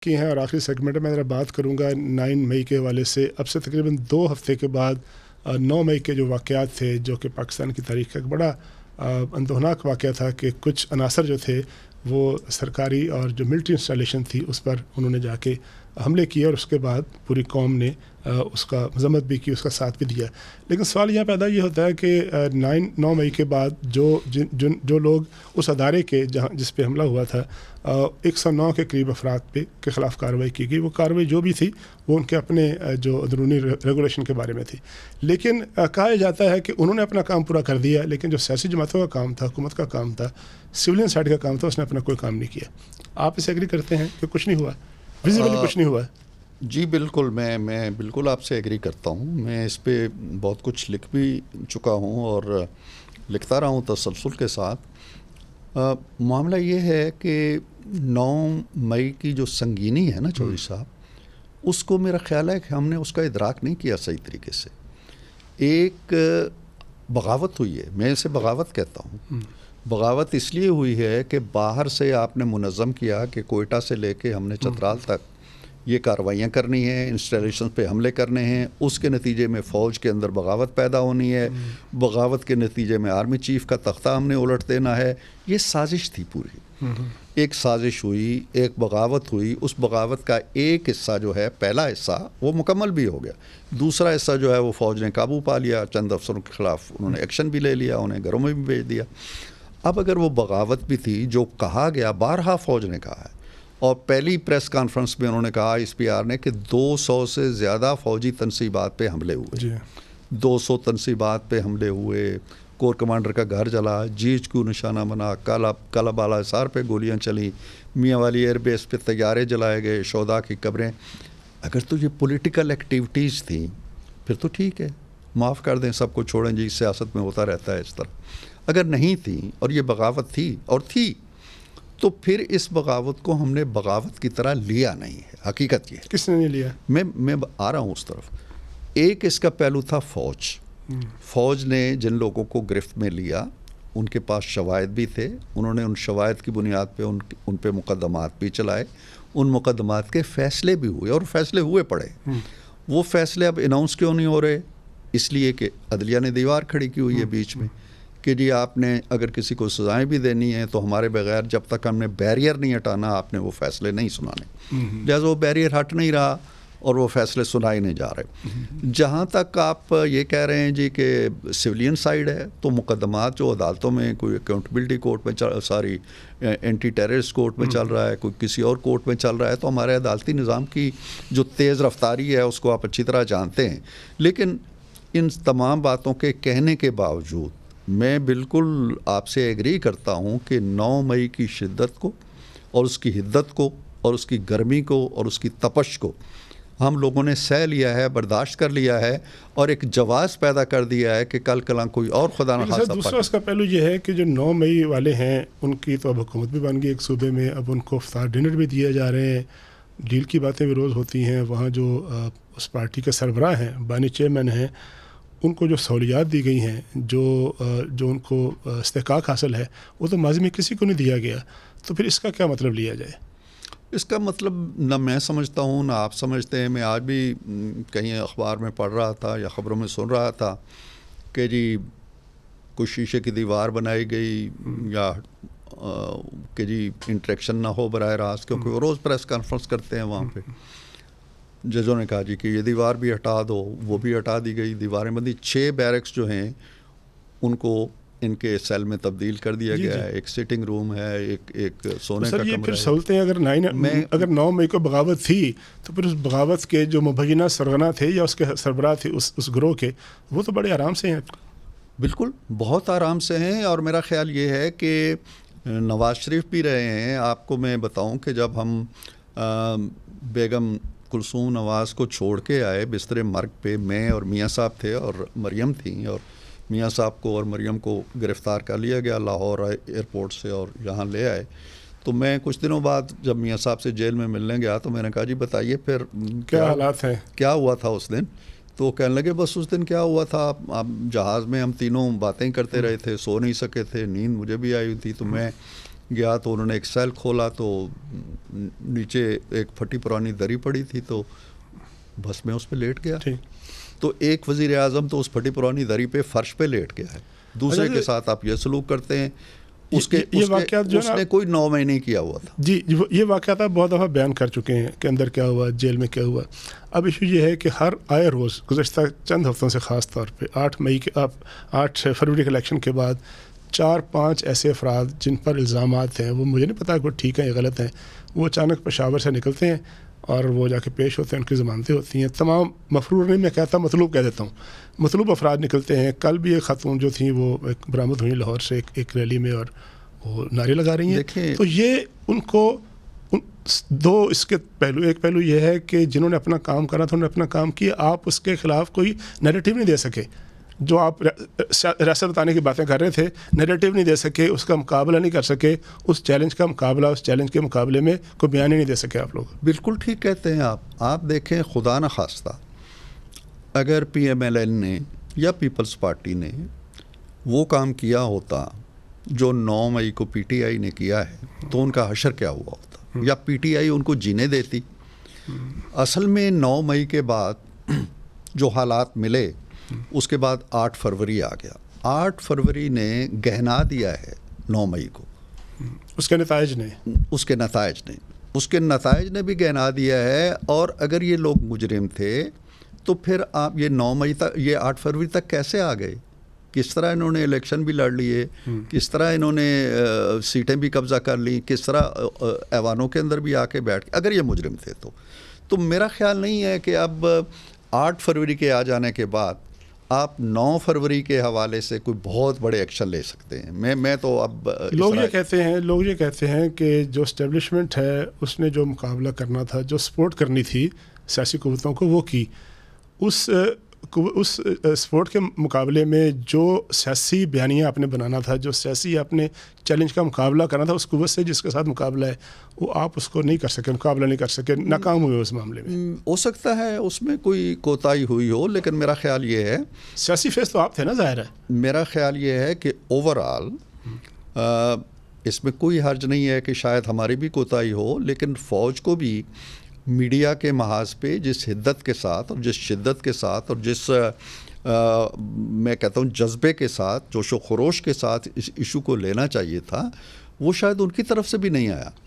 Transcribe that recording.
کی ہیں اور آخری سیگمنٹ میں ذرا بات کروں گا 9 مئی کے حوالے سے. اب سے تقریباً 2 ہفتے کے بعد 9 مئی کے جو واقعات تھے جو کہ پاکستان کی تاریخ کا ایک بڑا اندوہناک واقعہ تھا کہ کچھ عناصر جو تھے وہ سرکاری اور جو ملٹری انسٹالیشن تھی اس پر انہوں نے جا کے حملے کیے اور اس کے بعد پوری قوم نے اس کا مذمت بھی کی, اس کا ساتھ بھی دیا. لیکن سوال یہاں پیدا یہ ہوتا ہے کہ 9 مئی کے بعد جو لوگ اس ادارے کے جس پہ حملہ ہوا تھا 109 کے قریب افراد کے خلاف کارروائی کی گئی. وہ کارروائی جو بھی تھی وہ ان کے اپنے جو اندرونی ریگولیشن کے بارے میں تھی. لیکن کہا جاتا ہے کہ انہوں نے اپنا کام پورا کر دیا, لیکن جو سیاسی جماعتوں کا کام تھا, حکومت کا کام تھا, سویلین سائڈ کا کام تھا, اس نے اپنا کوئی کام نہیں کیا. آپ اسے ایگری کرتے ہیں کہ کچھ نہیں ہوا, ویزیبلی کچھ نہیں ہوا؟ جی بالکل, میں بالکل آپ سے ایگری کرتا ہوں. میں اس پہ بہت کچھ لکھ بھی چکا ہوں اور لکھتا رہا ہوں تسلسل کے ساتھ. معاملہ یہ ہے کہ 9 مئی کی جو سنگینی ہے نا چودھری صاحب, اس کو میرا خیال ہے کہ ہم نے اس کا ادراک نہیں کیا صحیح طریقے سے. ایک بغاوت ہوئی ہے, میں اسے بغاوت کہتا ہوں. بغاوت اس لیے ہوئی ہے کہ باہر سے آپ نے منظم کیا کہ کوئٹہ سے لے کے ہم نے چترال تک یہ کارروائیاں کرنی ہیں, انسٹالیشن پہ حملے کرنے ہیں, اس کے نتیجے میں فوج کے اندر بغاوت پیدا ہونی ہے, بغاوت کے نتیجے میں آرمی چیف کا تختہ ہم نے الٹ دینا ہے. یہ سازش تھی پوری. ایک سازش ہوئی, ایک بغاوت ہوئی. اس بغاوت کا ایک حصہ جو ہے, پہلا حصہ وہ مکمل بھی ہو گیا. دوسرا حصہ جو ہے وہ فوج نے قابو پا لیا, چند افسروں کے خلاف انہوں نے ایکشن بھی لے لیا, انہیں گھروں میں بھی بھیج دیا. اب اگر وہ بغاوت بھی تھی جو کہا گیا, بارہا فوج نے کہا ہے, اور پہلی پریس کانفرنس میں انہوں نے کہا اس پی آر نے کہ 200 سے زیادہ فوجی تنصیبات پہ حملے ہوئے. 200 تنصیبات پہ حملے ہوئے, کور کمانڈر کا گھر جلا, جی ایچ کیو نشانہ بنا, کالا بالا حصار پہ گولیاں چلیں, میاں والی ایئر بیس پہ طیارے جلائے گئے, شہداء کی قبریں. اگر تو یہ پولیٹیکل ایکٹیویٹیز تھیں پھر تو ٹھیک ہے, معاف کر دیں, سب کو چھوڑیں جی, سیاست میں ہوتا رہتا ہے اس طرح. اگر نہیں تھیں اور یہ بغاوت تھی اور تھی, تو پھر اس بغاوت کو ہم نے بغاوت کی طرح لیا نہیں ہے. حقیقت یہ ہے. کس نے نہیں لیا؟ میں آ رہا ہوں اس طرف. ایک اس کا پہلو تھا فوج. فوج نے جن لوگوں کو گرفت میں لیا ان کے پاس شواہد بھی تھے, انہوں نے ان شواہد کی بنیاد پہ ان پہ مقدمات بھی چلائے, ان مقدمات کے فیصلے بھی ہوئے اور فیصلے ہوئے پڑے. وہ فیصلے اب اناؤنس کیوں نہیں ہو رہے؟ اس لیے کہ عدلیہ نے دیوار کھڑی کی ہوئی ہے بیچ میں کہ جی آپ نے اگر کسی کو سزائیں بھی دینی ہیں تو ہمارے بغیر, جب تک ہم نے بیریئر نہیں ہٹانا آپ نے وہ فیصلے نہیں سنانے. لہٰذا وہ بیریئر ہٹ نہیں رہا اور وہ فیصلے سنائے نہیں جا رہے. جہاں تک آپ یہ کہہ رہے ہیں جی کہ سویلین سائڈ ہے, تو مقدمات جو عدالتوں میں کوئی اکاؤنٹیبلٹی کورٹ میں اینٹی ٹیررسٹ کورٹ میں چل رہا ہے, کوئی کسی اور کورٹ میں چل رہا ہے, تو ہمارے عدالتی نظام کی جو تیز رفتاری ہے اس کو آپ اچھی طرح جانتے ہیں. لیکن ان تمام باتوں کے کہنے کے باوجود میں بالکل آپ سے ایگری کرتا ہوں کہ 9 مئی کی شدت کو اور اس کی حدت کو اور اس کی گرمی کو اور اس کی تپش کو ہم لوگوں نے سہ لیا ہے, برداشت کر لیا ہے, اور ایک جواز پیدا کر دیا ہے کہ کل کلاں کوئی اور خدا نہ خواستہ. دوسرا اس کا پہلو یہ ہے کہ جو 9 مئی والے ہیں ان کی تو اب حکومت بھی بن گئی ایک صوبے میں, اب ان کو افطار ڈنر بھی دیے جا رہے ہیں, ڈیل کی باتیں بھی روز ہوتی ہیں. وہاں جو اس پارٹی کے سربراہ ہیں, بانی چیئرمین ہیں, ان کو جو سہولیات دی گئی ہیں, جو ان کو استحقاق حاصل ہے, وہ تو ماضی میں کسی کو نہیں دیا گیا. تو پھر اس کا کیا مطلب لیا جائے؟ اس کا مطلب نہ میں سمجھتا ہوں نہ آپ سمجھتے ہیں. میں آج بھی کہیں اخبار میں پڑھ رہا تھا یا خبروں میں سن رہا تھا کہ جی کچھ شیشے کی دیوار بنائی گئی یا کہ جی انٹریکشن نہ ہو براہ راست, کیونکہ وہ روز پریس کانفرنس کرتے ہیں وہاں پہ. ججوں نے کہا جی کہ یہ دیوار بھی ہٹا دو, وہ بھی ہٹا دی گئی, دیواریں بندی. 6 بیرکس جو ہیں ان کو ان کے سیل میں تبدیل کر دیا گیا ہے. ایک سٹنگ روم ہے, ایک سونے کا کمرہ ہے. یہ پھر سہولتیں اگر 9 مئی کو بغاوت تھی تو پھر اس بغاوت کے جو مبینہ سرغنہ تھے یا اس کے سربراہ تھے اس گروہ کے, وہ تو بڑے آرام سے ہیں. بالکل بہت آرام سے ہیں. اور میرا خیال یہ ہے کہ نواز شریف بھی رہے ہیں. آپ کو میں بتاؤں کہ جب ہم بیگم کلثوم نواز کو چھوڑ کے آئے بستر مرگ پہ, میں اور میاں صاحب تھے اور مریم تھیں, اور میاں صاحب کو اور مریم کو گرفتار کر لیا گیا لاہور ایئرپورٹ سے اور یہاں لے آئے. تو میں کچھ دنوں بعد جب میاں صاحب سے جیل میں ملنے گیا تو میں نے کہا جی بتائیے پھر کیا حالات ہیں, کیا ہوا تھا اس دن. تو کہنے لگے بس اس دن کیا ہوا تھا, اب جہاز میں ہم تینوں باتیں کرتے رہے تھے, سو نہیں سکے تھے, نیند مجھے بھی آئی ہوئی تھی. تو میں گیا تو انہوں نے ایک سیل کھولا تو نیچے ایک پھٹی پرانی دری پڑی تھی تو بس میں اس پہ لیٹ گیا. تو ایک وزیر اعظم تو اس پھٹی پرانی دری پہ فرش پہ لیٹ گیا ہے, دوسرے کے ساتھ آپ یہ سلوک کرتے ہیں. اس نے کوئی 9 مہینے کیا ہوا تھا. جی یہ واقعات آپ بہت دفعہ بیان کر چکے ہیں کہ اندر کیا ہوا, جیل میں کیا ہوا. اب ایشو یہ ہے کہ ہر آئے روز گزشتہ چند ہفتوں سے خاص طور پہ 8 فروری کے الیکشن کے بعد 4-5 ایسے افراد جن پر الزامات ہیں, وہ مجھے نہیں پتا کہ وہ ٹھیک ہیں یا غلط ہیں, وہ اچانک پشاور سے نکلتے ہیں اور وہ جا کے پیش ہوتے ہیں, ان کی ضمانتیں ہوتی ہیں. تمام مفرور نہیں, میں کہتا مطلوب کہہ دیتا ہوں, مطلوب افراد نکلتے ہیں. کل بھی ایک خاتون جو تھیں وہ برآمد ہوئی لاہور سے ایک ریلی میں اور وہ نعرے لگا رہی ہیں. تو یہ ان کو دو اس کے پہلو, ایک پہلو یہ ہے کہ جنہوں نے اپنا کام کرا تھا انہوں نے اپنا کام کیا, آپ اس کے خلاف کوئی نیریٹو نہیں دے سکے. جو آپ ریاست بتانے کی باتیں کر رہے تھے, نیریٹو نہیں دے سکے, اس کا مقابلہ نہیں کر سکے, اس چیلنج کا مقابلہ, اس چیلنج کے مقابلے میں کوئی بیان ہی نہیں دے سکے آپ لوگ. بالکل ٹھیک کہتے ہیں آپ دیکھیں, خدا نخواستہ اگر پی ایم ایل این نے یا پیپلز پارٹی نے وہ کام کیا ہوتا جو 9 مئی کو پی ٹی آئی نے کیا ہے تو ان کا حشر کیا ہوا ہوتا, یا پی ٹی آئی ان کو جینے دیتی. اصل میں 9 مئی کے بعد جو حالات ملے اس کے بعد 8 فروری آ گیا. 8 فروری نے گہنا دیا ہے 9 مئی کو, اس کے نتائج نے بھی گہنا دیا ہے. اور اگر یہ لوگ مجرم تھے تو پھر آپ یہ 9 مئی تک, یہ 8 فروری تک کیسے آ گئے؟ کس طرح انہوں نے الیکشن بھی لڑ لیے, کس طرح انہوں نے سیٹیں بھی قبضہ کر لیں, کس طرح ایوانوں کے اندر بھی آ کے بیٹھ کے, اگر یہ مجرم تھے تو میرا خیال نہیں ہے کہ اب 8 فروری کے آ جانے کے بعد آپ 9 فروری کے حوالے سے کوئی بہت بڑے ایکشن لے سکتے ہیں. میں تو اب لوگ یہ کہتے ہیں کہ جو اسٹیبلشمنٹ ہے اس نے جو مقابلہ کرنا تھا, جو سپورٹ کرنی تھی سیاسی قوتوں کو وہ کی. اس سپورٹ کے مقابلے میں جو سیاسی بیانیہ آپ نے بنانا تھا, جو سیاسی آپ نے چیلنج کا مقابلہ کرنا تھا, اس قوت سے جس کے ساتھ مقابلہ ہے وہ آپ اس کو نہیں کر سکے, مقابلہ نہیں کر سکے, ناکام ہوئے اس معاملے میں. ہو سکتا ہے اس میں کوئی کوتاہی ہوئی ہو, لیکن میرا خیال یہ ہے, سیاسی فیس تو آپ تھے نا, ظاہر ہے. میرا خیال یہ ہے کہ اوورآل اس میں کوئی حرج نہیں ہے کہ شاید ہماری بھی کوتاہی ہو, لیکن فوج کو بھی میڈیا کے محاذ پہ جس حدت کے ساتھ اور جس شدت کے ساتھ اور جس میں کہتا ہوں جذبے کے ساتھ, جوش و خروش کے ساتھ اس ایشو کو لینا چاہیے تھا, وہ شاید ان کی طرف سے بھی نہیں آیا.